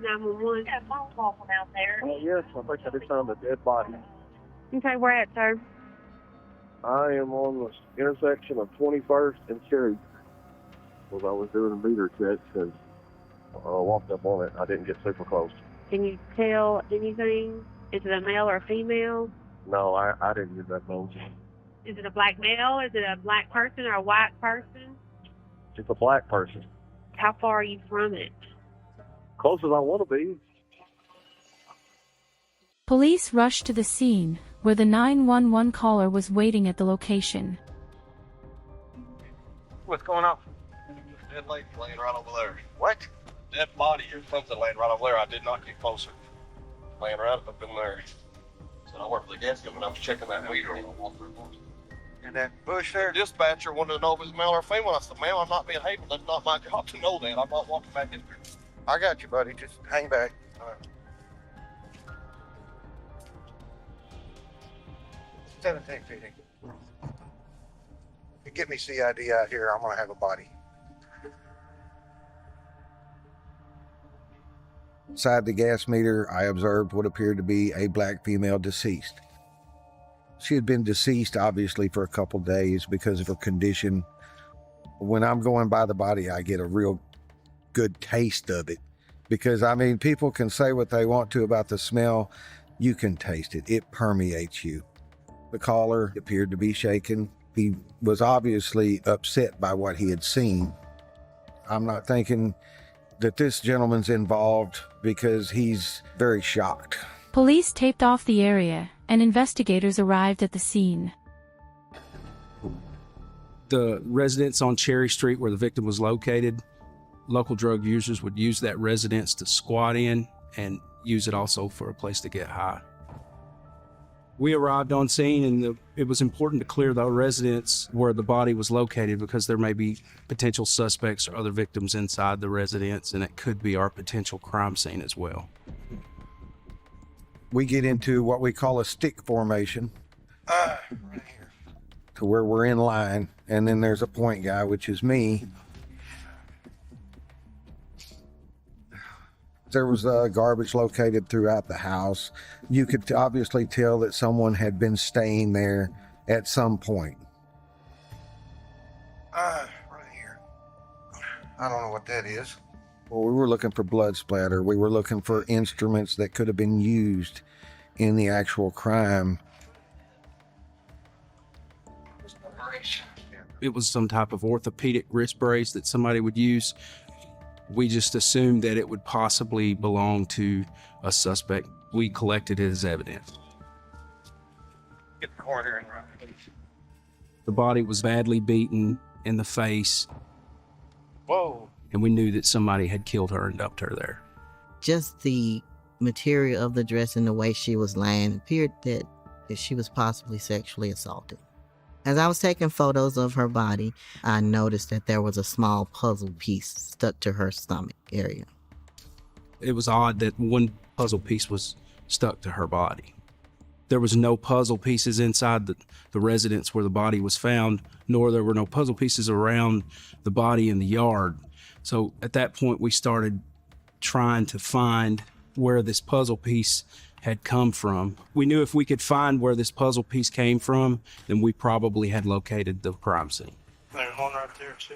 911. Got a phone call from out there. Yes, I think I just found a dead body. Okay, where at, sir? I am on the intersection of 21st and Cherry. Well, I was doing a meter check because I walked up on it. I didn't get super close. Can you tell anything? Is it a male or a female? No, I didn't get that close. Is it a black male? Is it a black person or a white person? It's a black person. How far are you from it? Close as I want to be. Police rushed to the scene, where the 911 caller was waiting at the location. What's going on? Dead lady laying right over there. What? Dead body or something laying right over there. I did not get closer. Laying right up in there. So I work for the gas company. I was checking that meter. In that bush there? Dispatcher wanted to know if it was male or female. I said, ma'am, I'm not being hateful. That's not my job to know that. I'm not walking back in there. I got you, buddy. Just hang back. All right. 1750. You get me CID out here, I'm gonna have a body. Inside the gas meter, I observed what appeared to be a black female deceased. She had been deceased, obviously, for a couple days because of her condition. When I'm going by the body, I get a real good taste of it. Because, I mean, people can say what they want to about the smell. You can taste it. It permeates you. The caller appeared to be shaken. He was obviously upset by what he had seen. I'm not thinking that this gentleman's involved because he's very shocked. Police taped off the area, and investigators arrived at the scene. The residence on Cherry Street where the victim was located, local drug users would use that residence to squat in and use it also for a place to get high. We arrived on scene, and it was important to clear the residence where the body was located because there may be potential suspects or other victims inside the residence, and it could be our potential crime scene as well. We get into what we call a stick formation, Right here. to where we're in line, and then there's a point guy, which is me. There was garbage located throughout the house. You could obviously tell that someone had been staying there at some point. Right here. I don't know what that is. Well, we were looking for blood splatter. We were looking for instruments that could have been used in the actual crime. It was some type of orthopedic wrist brace that somebody would use. We just assumed that it would possibly belong to a suspect. We collected it as evidence. Get the corner in right. The body was badly beaten in the face, Whoa. and we knew that somebody had killed her and dumped her there. Just the material of the dress and the way she was laying appeared that she was possibly sexually assaulted. As I was taking photos of her body, I noticed that there was a small puzzle piece stuck to her stomach area. It was odd that one puzzle piece was stuck to her body. There was no puzzle pieces inside the residence where the body was found, nor there were no puzzle pieces around the body in the yard. So at that point, we started trying to find where this puzzle piece had come from. We knew if we could find where this puzzle piece came from, then we probably had located the crime scene. There's one right there, too.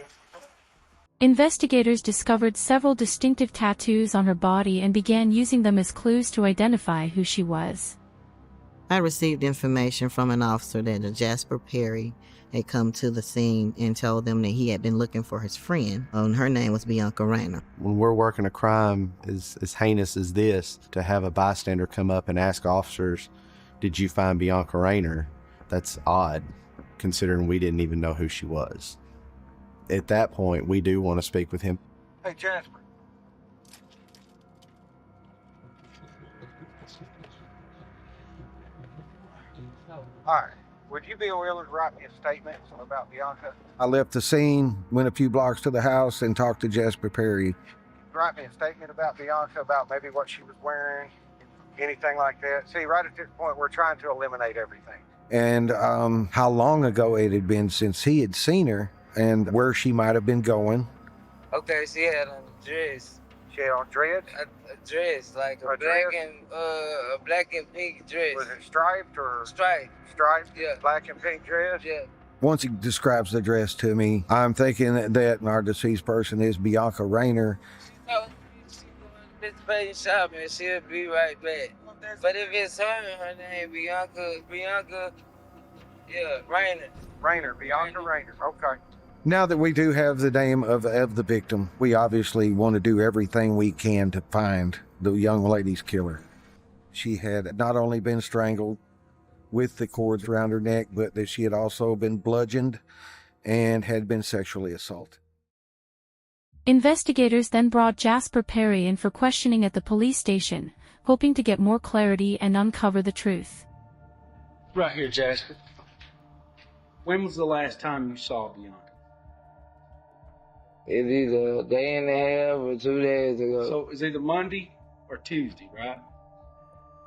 Investigators discovered several distinctive tattoos on her body and began using them as clues to identify who she was. I received information from an officer that a Jasper Perry had come to the scene and told them that he had been looking for his friend, and her name was Bianca Rayner. When we're working a crime as heinous as this, to have a bystander come up and ask officers, did you find Bianca Rayner? That's odd, considering we didn't even know who she was. At that point, we do want to speak with him. Hey, Jasper. All right. Would you be willing to write me a statement about Bianca? I left the scene, went a few blocks to the house, and talked to Jasper Perry. Write me a statement about Bianca, about maybe what she was wearing, anything like that. See, right at this point, we're trying to eliminate everything. And how long ago it had been since he had seen her and where she might have been going. Okay, she had on the dress. She had on dreads? A dress, like a black and pink dress. Was it striped or? Striped. Striped? Yeah. Black and pink dress? Yeah. Once he describes the dress to me, I'm thinking that our deceased person is Bianca Rayner. No, she going to Bitch shopping and she'll be right back. But if it's her name Bianca, yeah, Rayner. Bianca Rayner. Okay. Now that we do have the name of the victim, we obviously want to do everything we can to find the young lady's killer. She had not only been strangled with the cords around her neck, but that she had also been bludgeoned and had been sexually assaulted. Investigators then brought Jasper Perry in for questioning at the police station, hoping to get more clarity and uncover the truth. Right here, Jasper. When was the last time you saw Bianca? It's either a day and a half or 2 days ago. So it's either Monday or Tuesday, right?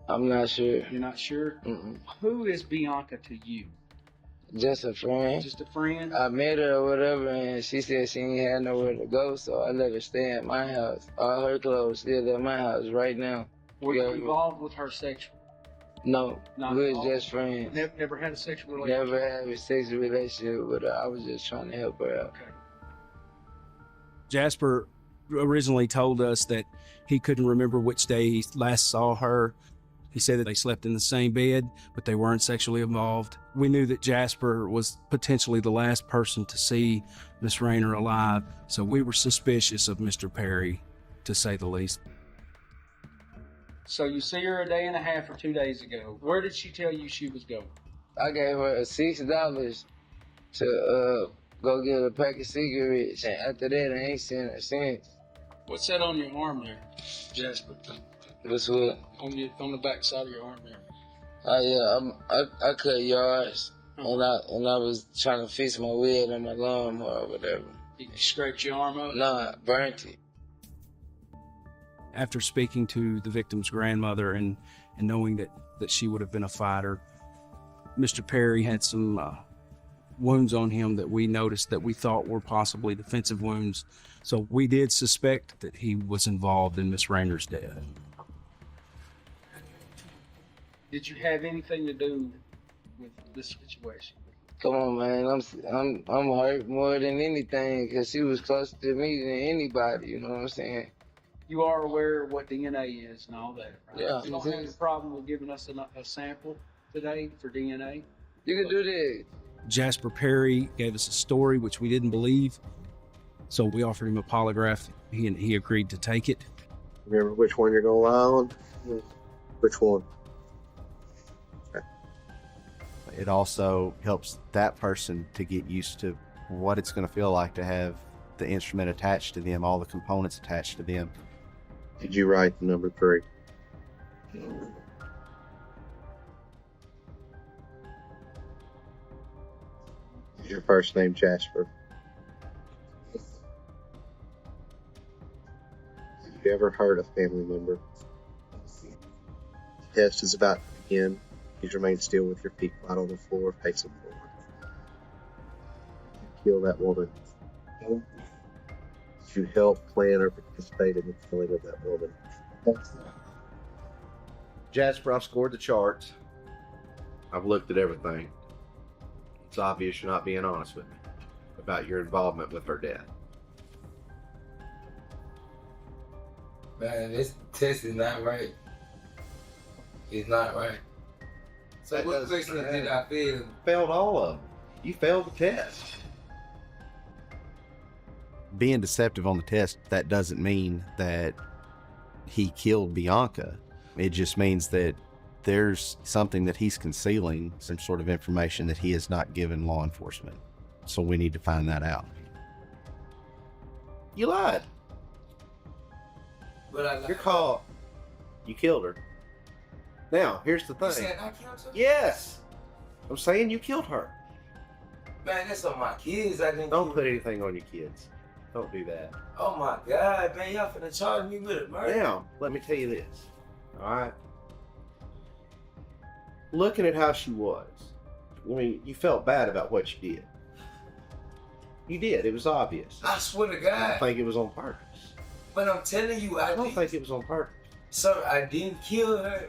I'm not sure. You're not sure? Mm-mm. Who is Bianca to you? Just a friend. Just a friend? I met her or whatever, and she said she ain't had nowhere to go, so I let her stay at my house. All her clothes still at my house right now. Were you involved with her sexually? No, Not we're involved? just friends. Never had a sexual relationship? Never had a sexual relationship with her. I was just trying to help her out. Okay. Jasper originally told us that he couldn't remember which day he last saw her. He said that they slept in the same bed, but they weren't sexually involved. We knew that Jasper was potentially the last person to see Miss Rayner alive, so we were suspicious of Mr. Perry, to say the least. So you see her a day and a half or 2 days ago. Where did she tell you she was going? I gave her $6 to go get a pack of cigarettes, and after that, I ain't seen her since. What's that on your arm there, Jasper? What's what? On the back side of your arm there. I cut yards, and I was trying to fix my wheel and my lawnmower or whatever. You scraped your arm up? Nah, burnt it. After speaking to the victim's grandmother and knowing that she would have been a fighter, Mr. Perry had some wounds on him that we noticed that we thought were possibly defensive wounds. So we did suspect that he was involved in Miss Rayner's death. Did you have anything to do with this situation? Come on, man. I'm hurt more than anything because she was closer to me than anybody. You know what I'm saying? You are aware of what DNA is and all that, right? Yeah. You don't have a problem with giving us a sample today for DNA? You can do that. Jasper Perry gave us a story which we didn't believe, so we offered him a polygraph. He agreed to take it. Remember which one you're going to lie on? Which one? It also helps that person to get used to what it's going to feel like to have the instrument attached to them, all the components attached to them. Did you write the number 3? Is your first name Jasper? Have you ever hurt a family member? The test is about to begin. Please remain still with your feet flat on the floor, facing forward. Kill that woman. Did you help plan or participate in the killing of that woman? Jasper, I've scored the charts. I've looked at everything. It's obvious you're not being honest with me about your involvement with her death. Man, this test is not right. It's not right. So what question did I fail? Failed all of them. You failed the test. Being deceptive on the test, that doesn't mean that he killed Bianca. It just means that there's something that he's concealing, some sort of information that he has not given law enforcement. So we need to find that out. You lied. But You're caught. You killed her. Now, here's the thing. You said I killed her? Yes. I'm saying you killed her. Man, that's on my kids. I didn't. Don't put anything on your kids. Don't do that. Oh my God, man, y'all finna charge me with it, murder. Now, let me tell you this. All right. Looking at how she was, I mean, you felt bad about what you did. You did. It was obvious. I swear to I God. think it was on purpose. But I'm telling you, I don't think it was on purpose. Sir, I didn't kill her.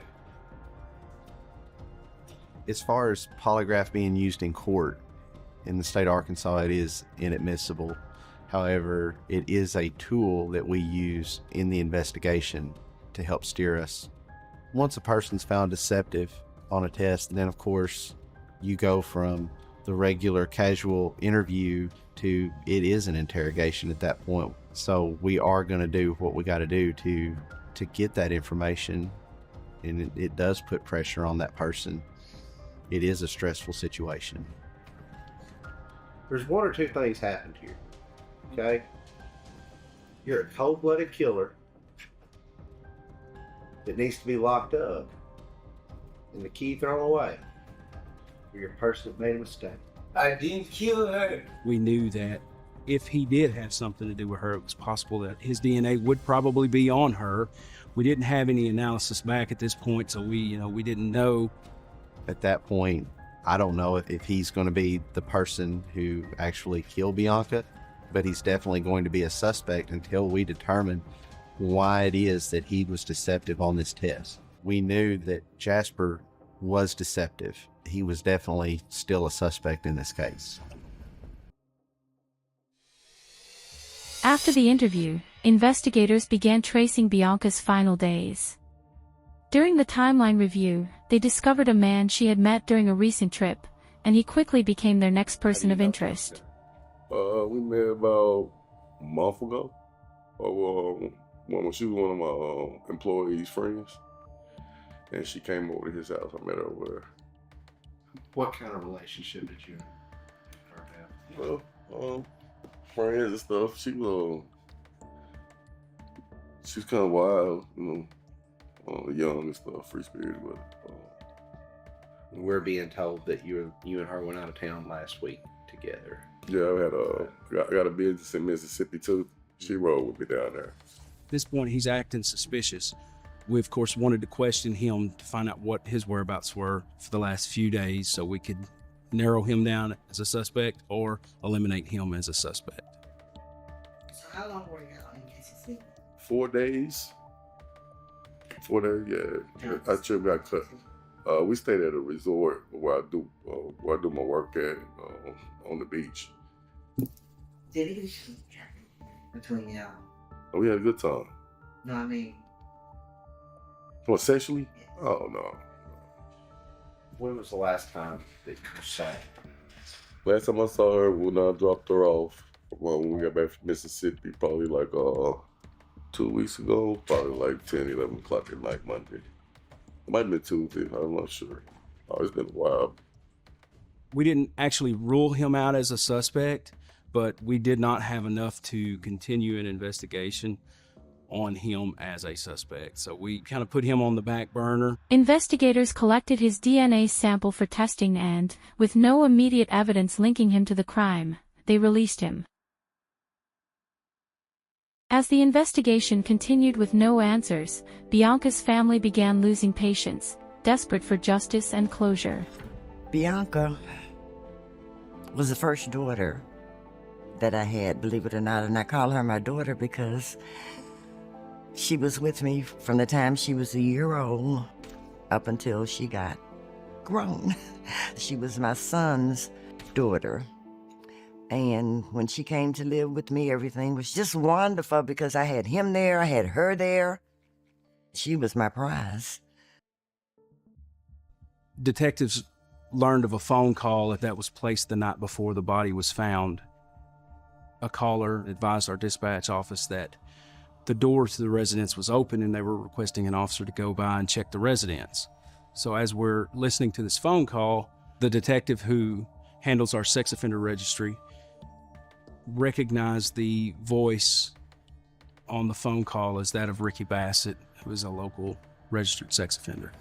As far as polygraph being used in court, in the state of Arkansas, it is inadmissible. However, it is a tool that we use in the investigation to help steer us. Once a person's found deceptive on a test, then of course you go from the regular casual interview to it is an interrogation at that point. So we are going to do what we got to do to get that information, and it does put pressure on that person. It is a stressful situation. There's one or two things happened here. Okay? You're a cold-blooded killer that needs to be locked up and the key thrown away. You're a person that made a mistake. I didn't kill her. We knew that if he did have something to do with her, it was possible that his DNA would probably be on her. We didn't have any analysis back at this point, so we didn't know. At that point, I don't know if he's going to be the person who actually killed Bianca, but he's definitely going to be a suspect until we determine why it is that he was deceptive on this test. We knew that Jasper was deceptive. He was definitely still a suspect in this case. After the interview, investigators began tracing Bianca's final days. During the timeline review, they discovered a man she had met during a recent trip, and he quickly became their next person of interest. We met about a month ago. When she was one of my employees' friends, and she came over to his house. I met her over there. What kind of relationship did you and her have? Well, friends and stuff. She's kind of wild, young and stuff, free spirited, but. We're being told that you and her went out of town last week together. Yeah, I got a business in Mississippi too. She rode with me down there. At this point, he's acting suspicious. We, of course, wanted to question him to find out what his whereabouts were for the last few days so we could narrow him down as a suspect or eliminate him as a suspect. So how long were you out in Mississippi? 4 days. 4 days, yeah. That trip got cut. We stayed at a resort where I do my work at on the beach. Did he shoot between y'all? Oh, we had a good time. No, I mean. What, sexually? Oh, no. When was the last time that you saw her? Last time I saw her when I dropped her off when we got back from Mississippi, probably like 2 weeks ago, probably like 10, 11 o'clock at night Monday. It might have been Tuesday, I'm not sure. Oh, it's been a while. We didn't actually rule him out as a suspect, but we did not have enough to continue an investigation on him as a suspect. So we kind of put him on the back burner. Investigators collected his DNA sample for testing and, with no immediate evidence linking him to the crime, they released him. As the investigation continued with no answers, Bianca's family began losing patience, desperate for justice and closure. Bianca was the first daughter that I had, believe it or not, and I call her my daughter because she was with me from the time she was a year old up until she got grown. She was my son's daughter. And when she came to live with me, everything was just wonderful because I had him there, I had her there. She was my prize. Detectives learned of a phone call that was placed the night before the body was found. A caller advised our dispatch office that the door to the residence was open and they were requesting an officer to go by and check the residence. So as we're listening to this phone call, the detective who handles our sex offender registry recognized the voice on the phone call as that of Ricky Bassett, who is a local registered sex offender.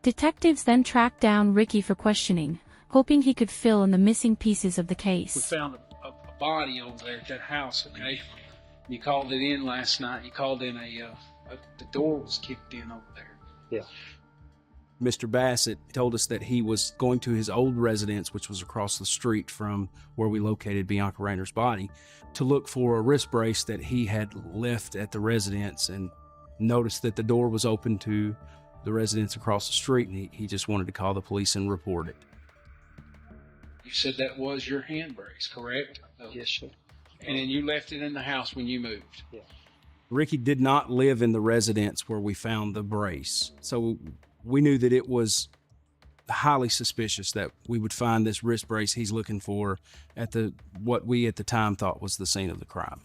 Detectives then tracked down Ricky for questioning, hoping he could fill in the missing pieces of the case. We found a body over there at that house, okay? You called it in last night. You called in the door was kicked in over there. Yeah. Mr. Bassett told us that he was going to his old residence, which was across the street from where we located Bianca Rayner's body, to look for a wrist brace that he had left at the residence, and noticed that the door was open to the residence across the street, and he just wanted to call the police and report it. You said that was your hand brace, correct? Yes, sir. And then you left it in the house when you moved? Yeah. Ricky did not live in the residence where we found the brace, so we knew that it was highly suspicious that we would find this wrist brace he's looking for at what we at the time thought was the scene of the crime.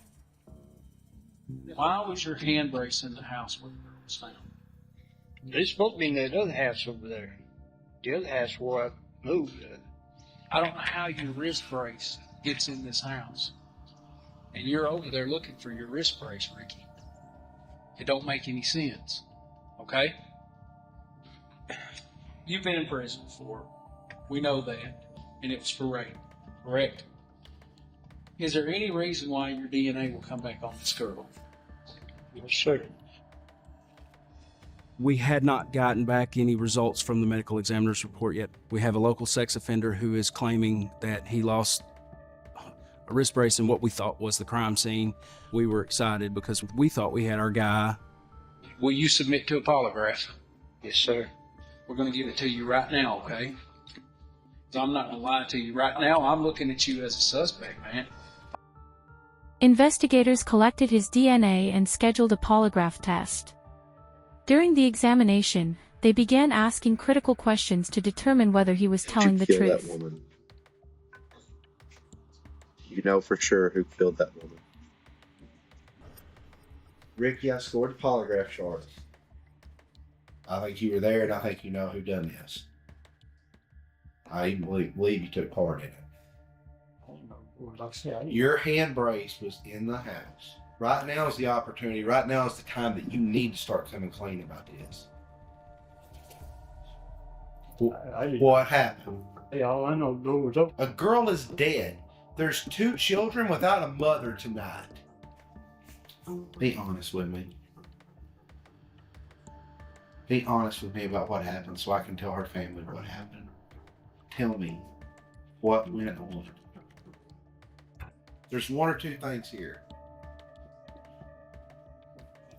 Why was your hand brace in the house where it was found? It's supposed to be in that other house over there. The other house where I moved. I don't know how your wrist brace gets in this house. And you're over there looking for your wrist brace, Ricky. It don't make any sense. Okay? You've been in prison before. We know that. And it was for rape. Correct? Is there any reason why your DNA will come back on this girl? Yes, sir. We had not gotten back any results from the medical examiner's report yet. We have a local sex offender who is claiming that he lost a wrist brace in what we thought was the crime scene. We were excited because we thought we had our guy. Will you submit to a polygraph? Yes, sir. We're going to give it to you right now, okay? So I'm not going to lie to you. Right now, I'm looking at you as a suspect, man. Investigators collected his DNA and scheduled a polygraph test. During the examination, they began asking critical questions to determine whether he was telling the truth. That woman? You know for sure who killed that woman. Ricky, I scored the polygraph charge. I think you were there, and I think you know who done this. I even believe you took part in it. Your hand brace was in the house. Right now is the opportunity. Right now is the time that you need to start coming clean about this. What happened? Hey, all I know, the door was open. A girl is dead. There's 2 children without a mother tonight. Be honest with me. Be honest with me about what happened so I can tell her family what happened. Tell me what went on. There's 1 or 2 things here.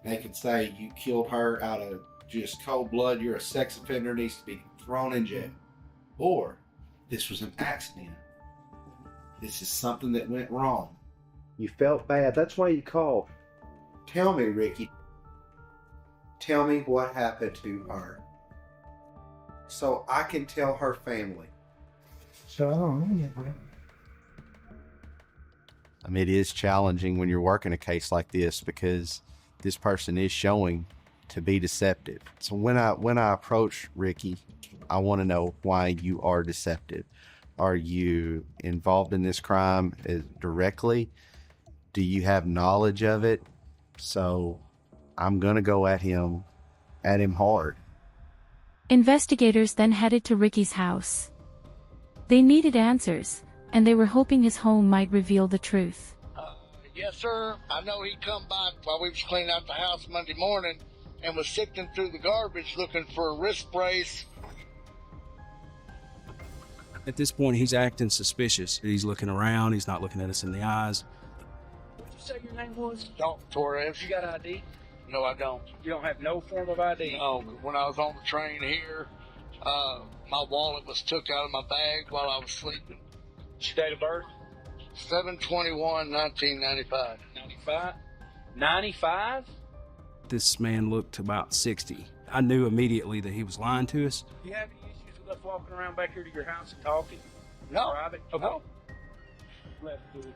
They could say you killed her out of just cold blood, you're a sex offender, needs to be thrown in jail. Or this was an accident. This is something that went wrong. You felt bad, that's why you called. Tell me, Ricky. Tell me what happened to her. So I can tell her family. So I don't know yet, man. I mean, it is challenging when you're working a case like this because this person is showing to be deceptive. So when I approach Ricky, I want to know why you are deceptive. Are you involved in this crime directly? Do you have knowledge of it? So I'm going to go at him hard. Investigators then headed to Ricky's house. They needed answers, and they were hoping his home might reveal the truth. Yes, sir. I know he come by while we was cleaning out the house Monday morning and was sifting through the garbage looking for a wrist brace. At this point, he's acting suspicious. He's looking around. He's not looking at us in the eyes. What did you say your name was? Dalton Torres. You got ID? No, I don't. You don't have no form of ID? No, when I was on the train here, my wallet was took out of my bag while I was sleeping. What's your date of birth? 7/21/1995. 95? This man looked about 60. I knew immediately that he was lying to us. Do you have any issues with us walking around back here to your house and talking? No. Private? Okay. No. Let's do it.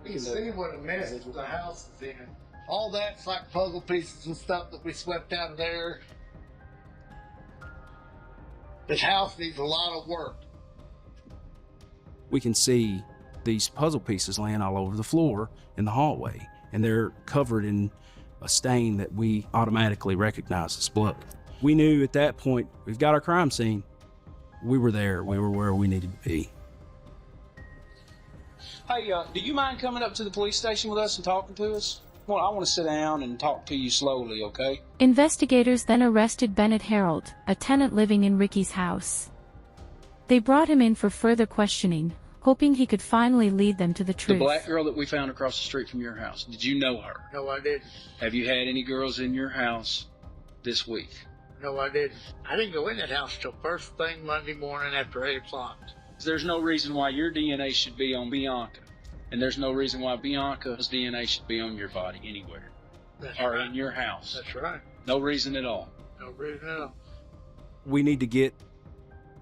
You can see what a mess the house is in. All that's like puzzle pieces and stuff that we swept out of there. This house needs a lot of work. We can see these puzzle pieces laying all over the floor in the hallway, and they're covered in a stain that we automatically recognize as blood. We knew at that point, we've got our crime scene. We were there. We were where we needed to be. Hey, do you mind coming up to the police station with us and talking to us? Well, I want to sit down and talk to you slowly, okay? Investigators then arrested Bennett Harreld, a tenant living in Ricky's house. They brought him in for further questioning, hoping he could finally lead them to the truth. The black girl that we found across the street from your house, did you know her? No, I didn't. Have you had any girls in your house this week? No, I didn't. I didn't go in that house till first thing Monday morning after 8 o'clock. There's no reason why your DNA should be on Bianca. And there's no reason why Bianca's DNA should be on your body anywhere. That's or right. in your house. That's right. No reason at all. No reason at all. We need to get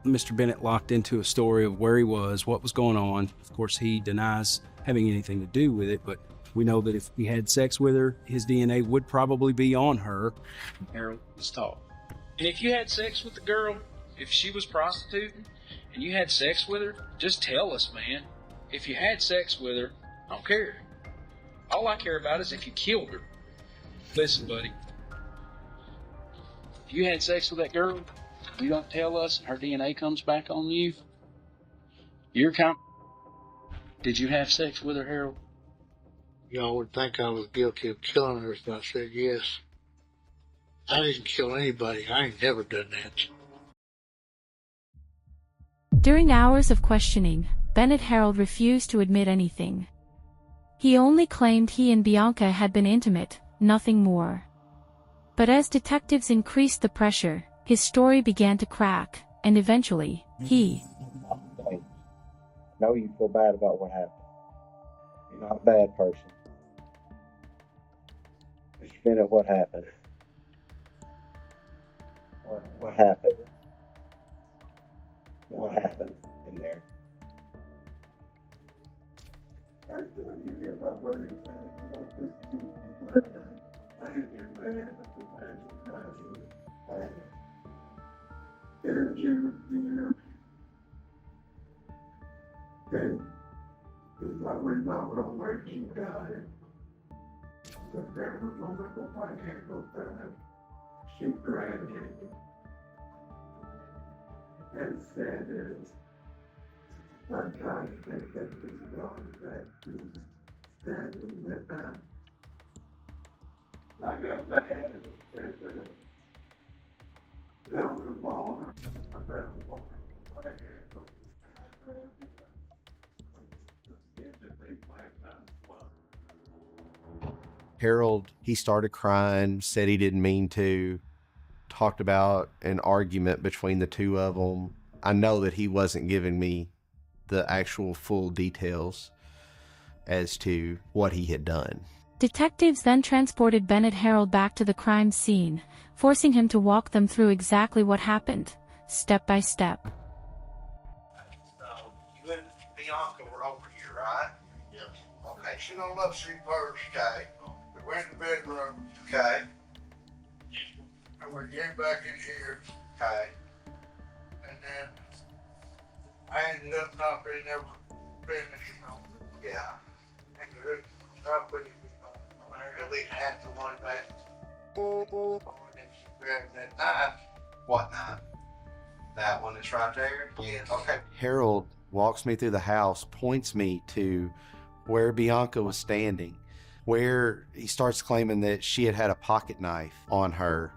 Mr. Bennett locked into a story of where he was, what was going on. Of course, he denies having anything to do with it, but we know that if he had sex with her, his DNA would probably be on her. Harreld, let's talk. And if you had sex with the girl, if she was prostituting, and you had sex with her, just tell us, man. If you had sex with her, I don't care. All I care about is if you killed her. Listen, buddy. If you had sex with that girl, you don't tell us, and her DNA comes back on you, you're count. Did you have sex with her, Harreld? Y'all would think I was guilty of killing her if I said yes. I didn't kill anybody. I ain't never done that. During hours of questioning, Bennett Harreld refused to admit anything. He only claimed he and Bianca had been intimate, nothing more. But as detectives increased the pressure, his story began to crack, and eventually, he... I know you feel bad about what happened. You're not a bad person. Mr. Bennett, what happened? What happened? What happened in there? She grabbed him and said, I'm trying to get this dog back to standing with them. I got mad and said, down the ball. Harreld, he started crying, said he didn't mean to, talked about an argument between the two of them. I know that he wasn't giving me the actual full details as to what he had done. Detectives then transported Bennett Harreld back to the crime scene, forcing him to walk them through exactly what happened, step by step. You and Bianca were over here, right? Yes. Okay, she don't love sleep first, okay? We went in the bedroom, okay? And we came back in here, okay? And then I ended up not being able to finish, you know? Yeah. And I put it at least half the one back. And then she grabbed that knife. What knife? That one that's right there? Yes. Okay. Harreld walks me through the house, points me to where Bianca was standing, where he starts claiming that she had had a pocket knife on her.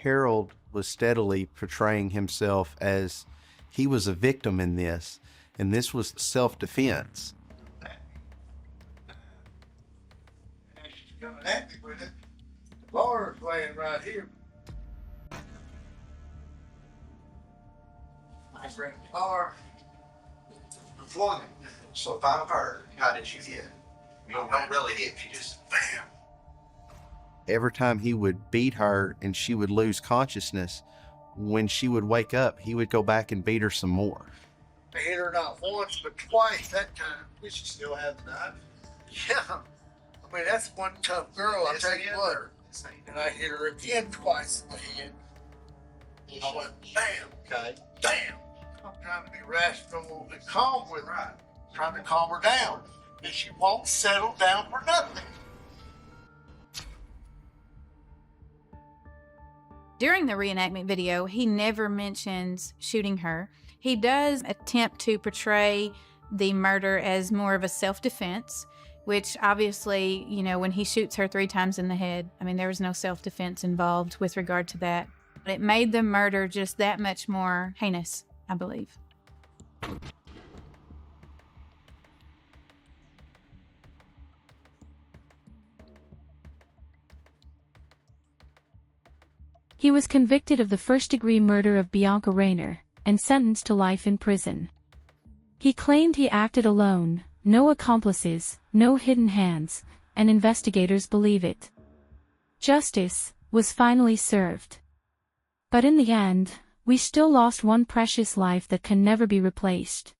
Harreld was steadily portraying himself as he was a victim in this, and this was self-defense. She's coming at me with it. The bar is laying right here. I grabbed the bar and flung it. So if I'm hurt, how did you hit? You don't really hit, you just bam. Every time he would beat her and she would lose consciousness, when she would wake up, he would go back and beat her some more. I hit her not once, but twice that time. Did she still have the knife? Yeah. I mean, that's one tough girl, I'll tell you what. And I hit her again twice in the head. I went, bam. Okay. Bam. I'm trying to be rational and calm with her. Right. Trying to calm her down. And she won't settle down for nothing. During the reenactment video, he never mentions shooting her. He does attempt to portray the murder as more of a self-defense, which obviously, you know, when he shoots her 3 times in the head, I mean, there was no self-defense involved with regard to that. But it made the murder just that much more heinous, I believe. He was convicted of the first-degree murder of Bianca Rayner and sentenced to life in prison. He claimed he acted alone, no accomplices, no hidden hands, and investigators believe it. Justice was finally served. But in the end, we still lost one precious life that can never be replaced.